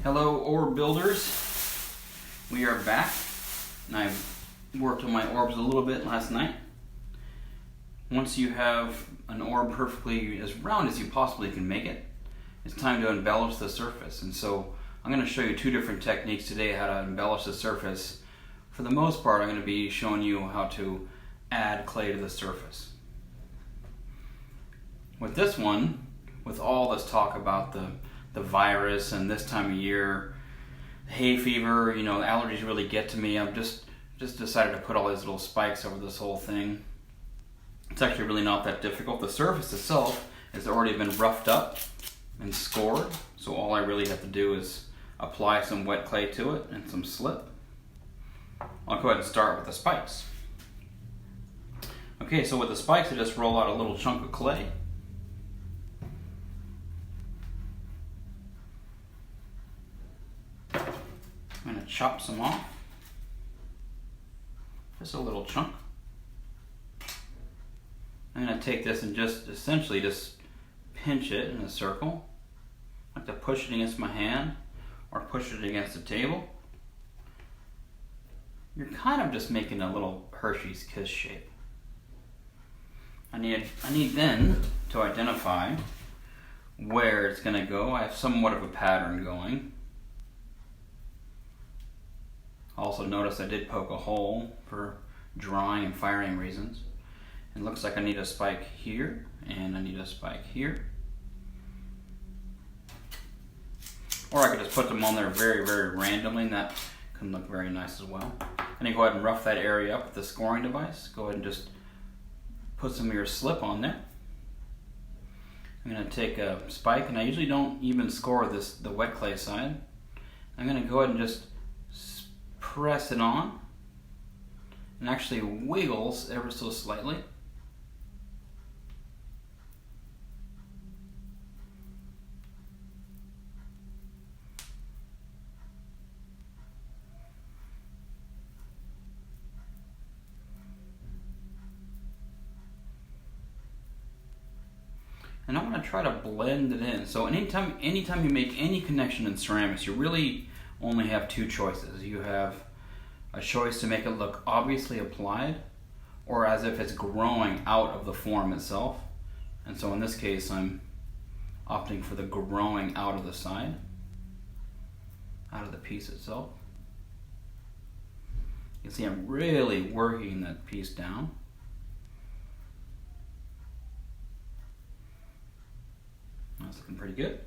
Hello orb builders, we are back, and I worked on my orbs a little bit last night. Once you have an orb perfectly as round as you possibly can make it, it's time to embellish the surface. And so I'm going to show you two different techniques today how to embellish the surface. For the most part, I'm going to be showing you how to add clay to the surface. With this one, with all this talk about the virus and this time of year, hay fever, the allergies really get to me. I've just decided to put all these little spikes over this whole thing. It's actually really not that difficult. The surface itself has already been roughed up and scored, so all I really have to do is apply some wet clay to it and some slip. I'll go ahead and start with the spikes. Okay, so with the spikes I just roll out a little chunk of clay. I'm going to chop some off, just a little chunk. I'm going to take this and essentially just pinch it in a circle. I like to push it against my hand or push it against the table. You're kind of just making a little Hershey's Kiss shape. I need then to identify where it's going to go. I have somewhat of a pattern going. Also notice I did poke a hole for drying and firing reasons. It looks like I need a spike here and I need a spike here. Or I could just put them on there very, very randomly, and that can look very nice as well. And you go ahead and rough that area up with the scoring device. Go ahead and just put some of your slip on there. I'm going to take a spike, and I usually don't even score the wet clay side. I'm going to go ahead and just press it on, and actually wiggles ever so slightly. And I'm going to try to blend it in. So anytime you make any connection in ceramics, you really only have two choices. You have a choice to make it look obviously applied, or as if it's growing out of the form itself. And so in this case, I'm opting for the growing out of the side, out of the piece itself. You can see I'm really working that piece down. That's looking pretty good.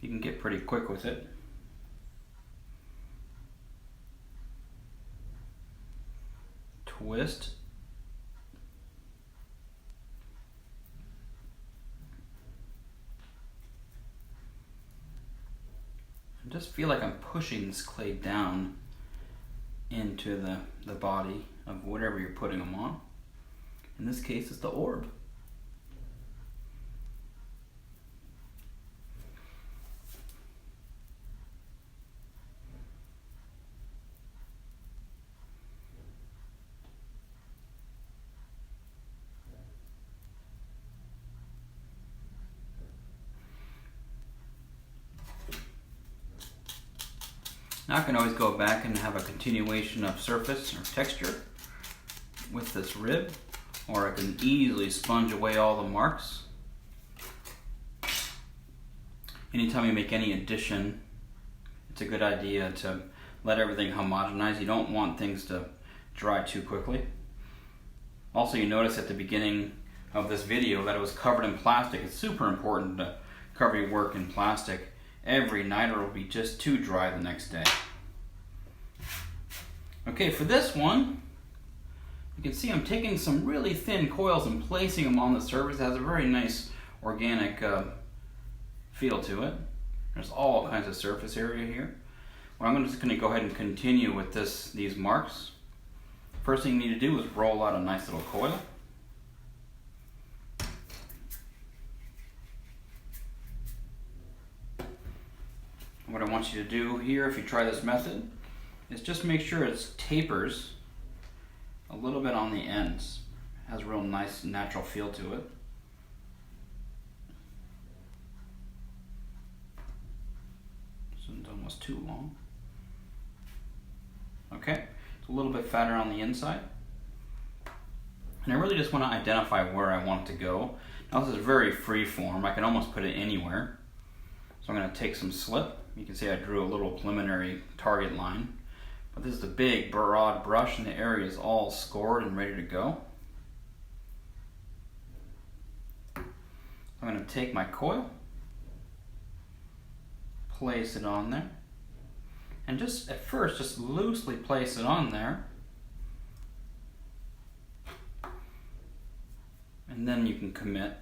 You can get pretty quick with it. Twist. I just feel like I'm pushing this clay down into the body of whatever you're putting them on. In this case, it's the orb. Now I can always go back and have a continuation of surface or texture with this rib, or I can easily sponge away all the marks. Anytime you make any addition, it's a good idea to let everything homogenize. You don't want things to dry too quickly. Also, you notice at the beginning of this video that it was covered in plastic. It's super important to cover your work in plastic every night, or it'll be just too dry the next day. Okay, for this one, you can see I'm taking some really thin coils and placing them on the surface. It has a very nice organic feel to it. There's all kinds of surface area here. Well, I'm just going to go ahead and continue with these marks. First thing you need to do is roll out a nice little coil. What I want you to do here, if you try this method, is just make sure it tapers a little bit on the ends. It has a real nice natural feel to it. This one's almost too long. Okay, it's a little bit fatter on the inside. And I really just want to identify where I want it to go. Now this is very free form. I can almost put it anywhere. So I'm going to take some slip. You can see I drew a little preliminary target line. But this is a big, broad brush and the area is all scored and ready to go. I'm going to take my coil, place it on there, and just at first just loosely place it on there. And then you can commit.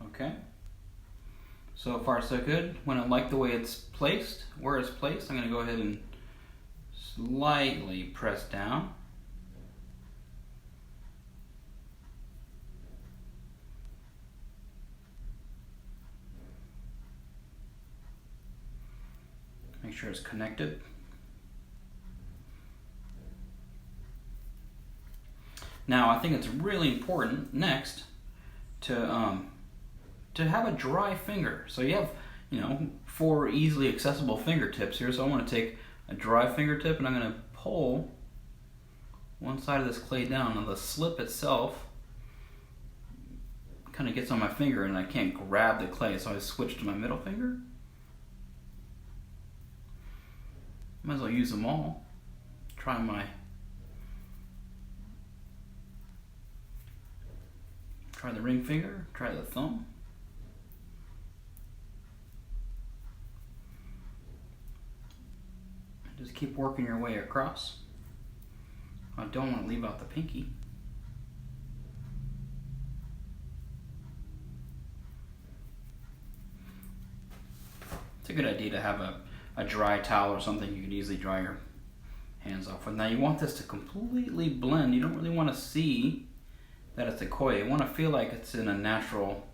Okay. So far so good. When I like the way it's placed, where it's placed, I'm going to go ahead and slightly press down. Make sure it's connected. Now I think it's really important next to have a dry finger. So you have, 4 easily accessible fingertips here. So I want to take a dry fingertip and I'm going to pull one side of this clay down. Now the slip itself kind of gets on my finger and I can't grab the clay, so I switch to my middle finger. Might as well use them all. Try the ring finger, try the thumb. Just keep working your way across. I don't want to leave out the pinky. It's a good idea to have a dry towel or something you could easily dry your hands off with. Now you want this to completely blend. You don't really want to see that it's a coil. You want to feel like it's in a natural,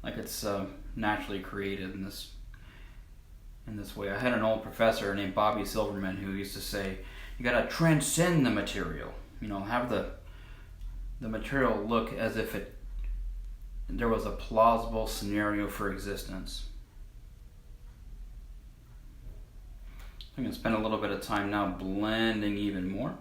like it's naturally created in this way. I had an old professor named Bobby Silverman who used to say, you got to transcend the material. Have the material look as if there was a plausible scenario for existence. I'm going to spend a little bit of time now blending even more.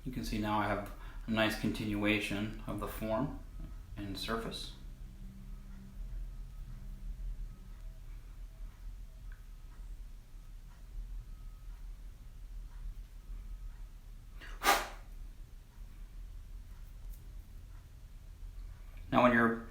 You can see now I have a nice continuation of the form and surface. Now when you're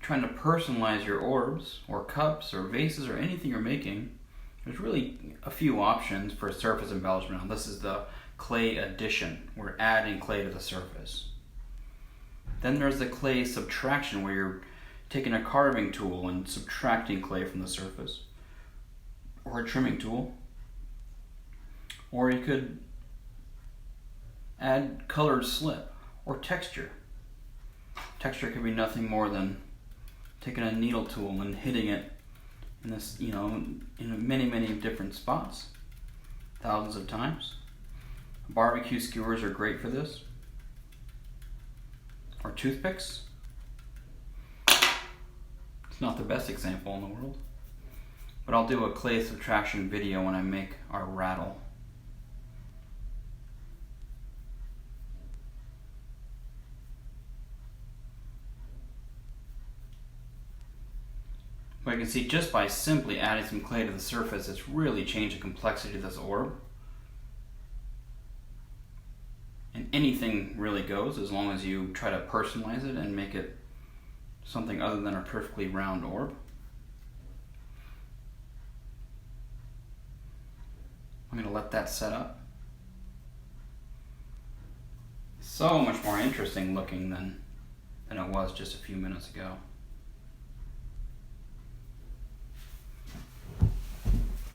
trying to personalize your orbs or cups or vases or anything you're making, there's really a few options for surface embellishment. Now this is the clay addition. We're adding clay to the surface. Then there's the clay subtraction, where you're taking a carving tool and subtracting clay from the surface, or a trimming tool. Or you could add colored slip or texture. Texture could be nothing more than taking a needle tool and hitting it in this, in many different spots, thousands of times. Barbecue skewers are great for this, or toothpicks. It's not the best example in the world, but I'll do a clay subtraction video when I make our rattle. But you can see just by simply adding some clay to the surface, it's really changed the complexity of this orb. And anything really goes as long as you try to personalize it and make it something other than a perfectly round orb. I'm going to let that set up. So much more interesting looking than it was just a few minutes ago.